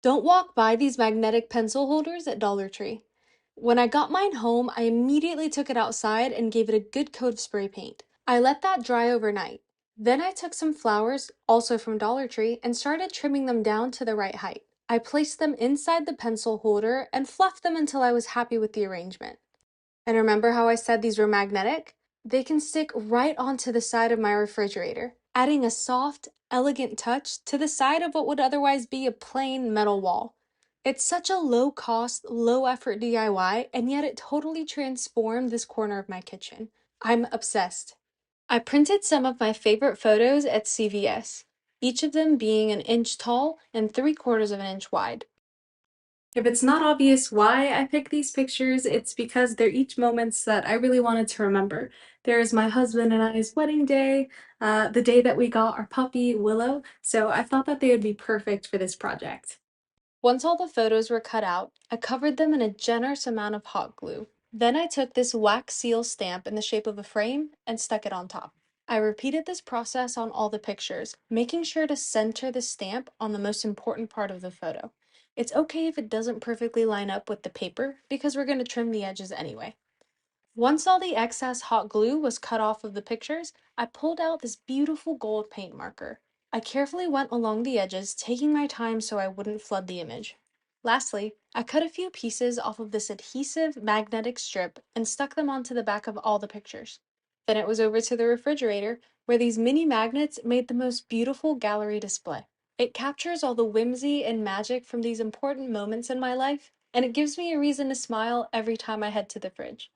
Don't walk by these magnetic pencil holders at Dollar Tree. When I got mine home, I immediately took it outside and gave it a good coat of spray paint. I let that dry overnight. Then I took some flowers, also from Dollar Tree, and started trimming them down to the right height. I placed them inside the pencil holder and fluffed them until I was happy with the arrangement. And remember how I said these were magnetic? They can stick right onto the side of my refrigerator, adding a soft, elegant touch to the side of what would otherwise be a plain metal wall. It's such a low cost, low effort DIY, and yet it totally transformed this corner of my kitchen. I'm obsessed. I printed some of my favorite photos at CVS, each of them being an inch tall and 3/4 of an inch wide. If it's not obvious why I picked these pictures, it's because they're each moments that I really wanted to remember. There's my husband and I's wedding day, the day that we got our puppy, Willow, so I thought that they would be perfect for this project. Once all the photos were cut out, I covered them in a generous amount of hot glue. Then I took this wax seal stamp in the shape of a frame and stuck it on top. I repeated this process on all the pictures, making sure to center the stamp on the most important part of the photo. It's okay if it doesn't perfectly line up with the paper because we're going to trim the edges anyway. Once all the excess hot glue was cut off of the pictures, I pulled out this beautiful gold paint marker. I carefully went along the edges, taking my time so I wouldn't flood the image. Lastly, I cut a few pieces off of this adhesive magnetic strip and stuck them onto the back of all the pictures. Then it was over to the refrigerator, where these mini magnets made the most beautiful gallery display. It captures all the whimsy and magic from these important moments in my life, and it gives me a reason to smile every time I head to the fridge.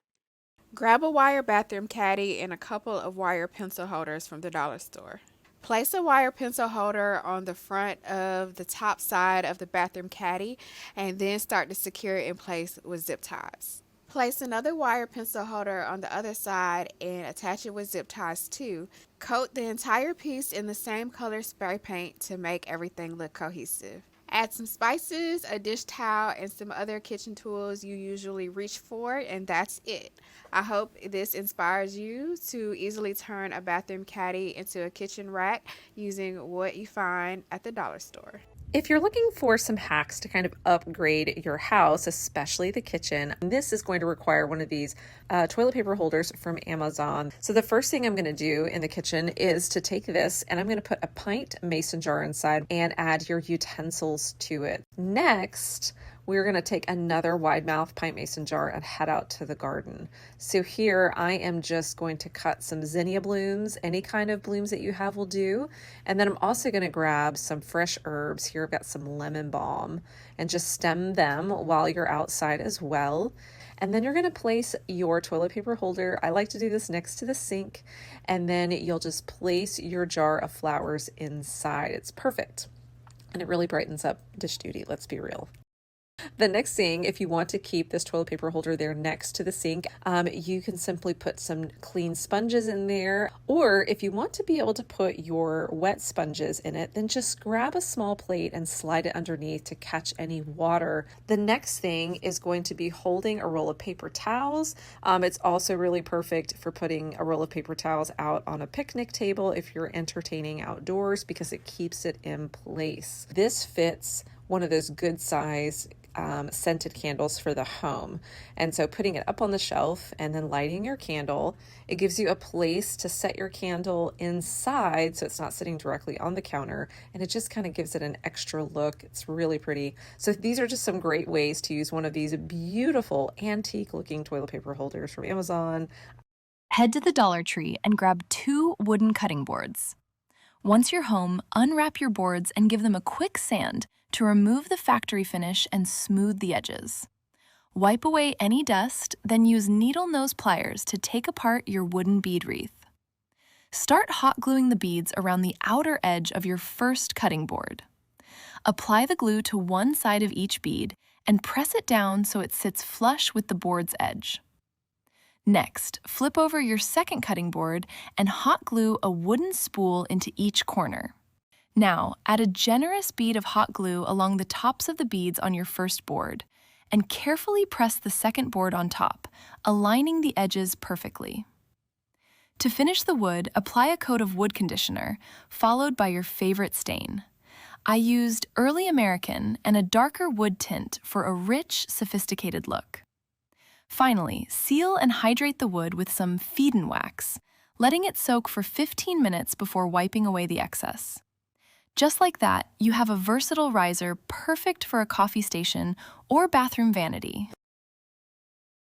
Grab a wire bathroom caddy and a couple of wire pencil holders from the dollar store. Place a wire pencil holder on the front of the top side of the bathroom caddy and then start to secure it in place with zip ties. Place another wire pencil holder on the other side and attach it with zip ties too. Coat the entire piece in the same color spray paint to make everything look cohesive. Add some spices, a dish towel, and some other kitchen tools you usually reach for, and that's it. I hope this inspires you to easily turn a bathroom caddy into a kitchen rack using what you find at the dollar store. If you're looking for some hacks to kind of upgrade your house, especially the kitchen, this is going to require one of these toilet paper holders from Amazon. So the first thing I'm going to do in the kitchen is to take this and I'm going to put a pint mason jar inside and add your utensils to it. Next, we're going to take another wide mouth pint mason jar and head out to the garden. So here I am just going to cut some zinnia blooms. Any kind of blooms that you have will do. And then I'm also going to grab some fresh herbs. Here I've got some lemon balm and just stem them while you're outside as well. And then you're going to place your toilet paper holder. I like to do this next to the sink. And then you'll just place your jar of flowers inside. It's perfect. And it really brightens up dish duty, let's be real. The next thing, if you want to keep this toilet paper holder there next to the sink, you can simply put some clean sponges in there. Or if you want to be able to put your wet sponges in it, then just grab a small plate and slide it underneath to catch any water. The next thing is going to be holding a roll of paper towels. It's also really perfect for putting a roll of paper towels out on a picnic table if you're entertaining outdoors because it keeps it in place. This fits one of those good size scented candles for the home. And so putting it up on the shelf and then lighting your candle, it gives you a place to set your candle inside so it's not sitting directly on the counter, and it just kind of gives it an extra look. It's really pretty. So these are just some great ways to use one of these beautiful antique looking toilet paper holders from Amazon. Head to the Dollar Tree and grab 2 wooden cutting boards. Once you're home, unwrap your boards and give them a quick sand to remove the factory finish and smooth the edges. Wipe away any dust, then use needle nose pliers to take apart your wooden bead wreath. Start hot gluing the beads around the outer edge of your first cutting board. Apply the glue to one side of each bead and press it down so it sits flush with the board's edge. Next, flip over your second cutting board and hot glue a wooden spool into each corner. Now, add a generous bead of hot glue along the tops of the beads on your first board, and carefully press the second board on top, aligning the edges perfectly. To finish the wood, apply a coat of wood conditioner, followed by your favorite stain. I used early American and a darker wood tint for a rich, sophisticated look. Finally, seal and hydrate the wood with some feed-in wax, letting it soak for 15 minutes before wiping away the excess. Just like that, you have a versatile riser perfect for a coffee station or bathroom vanity.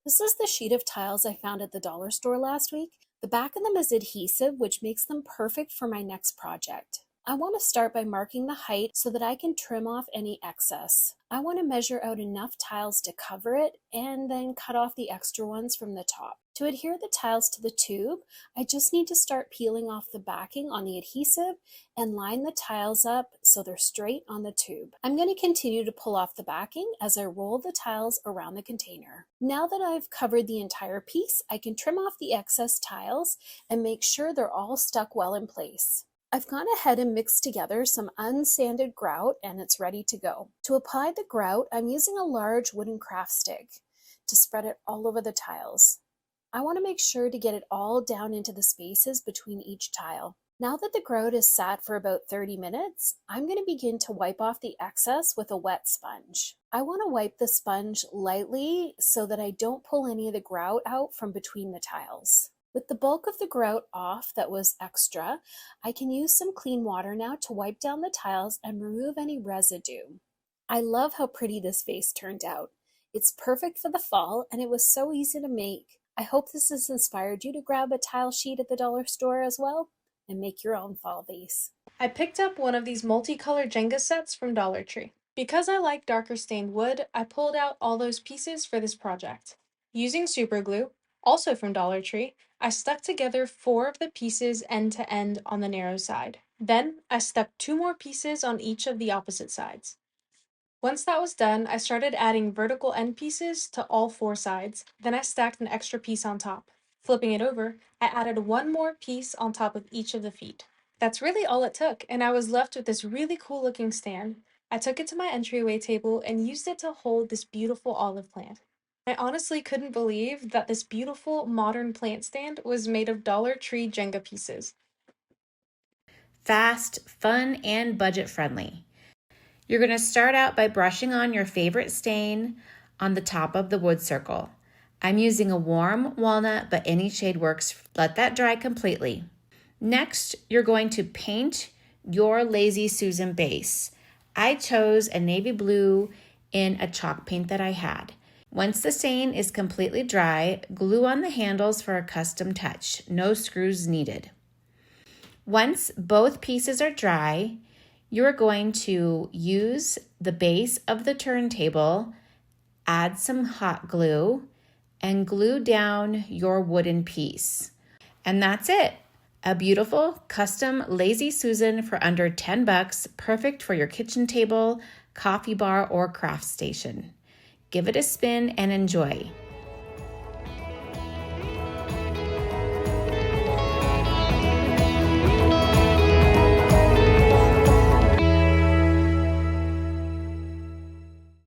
This is the sheet of tiles I found at the dollar store last week. The back of them is adhesive, which makes them perfect for my next project. I want to start by marking the height so that I can trim off any excess. I want to measure out enough tiles to cover it and then cut off the extra ones from the top. To adhere the tiles to the tube, I just need to start peeling off the backing on the adhesive and line the tiles up so they're straight on the tube. I'm going to continue to pull off the backing as I roll the tiles around the container. Now that I've covered the entire piece, I can trim off the excess tiles and make sure they're all stuck well in place. I've gone ahead and mixed together some unsanded grout and it's ready to go. To apply the grout, I'm using a large wooden craft stick to spread it all over the tiles. I want to make sure to get it all down into the spaces between each tile. Now that the grout is sat for about 30 minutes, I'm going to begin to wipe off the excess with a wet sponge. I want to wipe the sponge lightly so that I don't pull any of the grout out from between the tiles. With the bulk of the grout off that was extra, I can use some clean water now to wipe down the tiles and remove any residue. I love how pretty this vase turned out. It's perfect for the fall and it was so easy to make. I hope this has inspired you to grab a tile sheet at the dollar store as well and make your own fall vase. I picked up one of these multicolored Jenga sets from Dollar Tree. Because I like darker stained wood, I pulled out all those pieces for this project. Using super glue, also from Dollar Tree, I stuck together 4 of the pieces end to end on the narrow side. Then I stuck 2 more pieces on each of the opposite sides. Once that was done, I started adding vertical end pieces to all 4 sides. Then I stacked an extra piece on top. Flipping it over, I added 1 more piece on top of each of the feet. That's really all it took, and I was left with this really cool looking stand. I took it to my entryway table and used it to hold this beautiful olive plant. I honestly couldn't believe that this beautiful modern plant stand was made of Dollar Tree Jenga pieces. Fast, fun, and budget friendly. You're going to start out by brushing on your favorite stain on the top of the wood circle. I'm using a warm walnut, but any shade works. Let that dry completely. Next, you're going to paint your Lazy Susan base. I chose a navy blue in a chalk paint that I had. Once the stain is completely dry, glue on the handles for a custom touch. No screws needed. Once both pieces are dry, you're going to use the base of the turntable, add some hot glue, and glue down your wooden piece. And that's it. A beautiful custom Lazy Susan for under $10, perfect for your kitchen table, coffee bar, or craft station. Give it a spin and enjoy.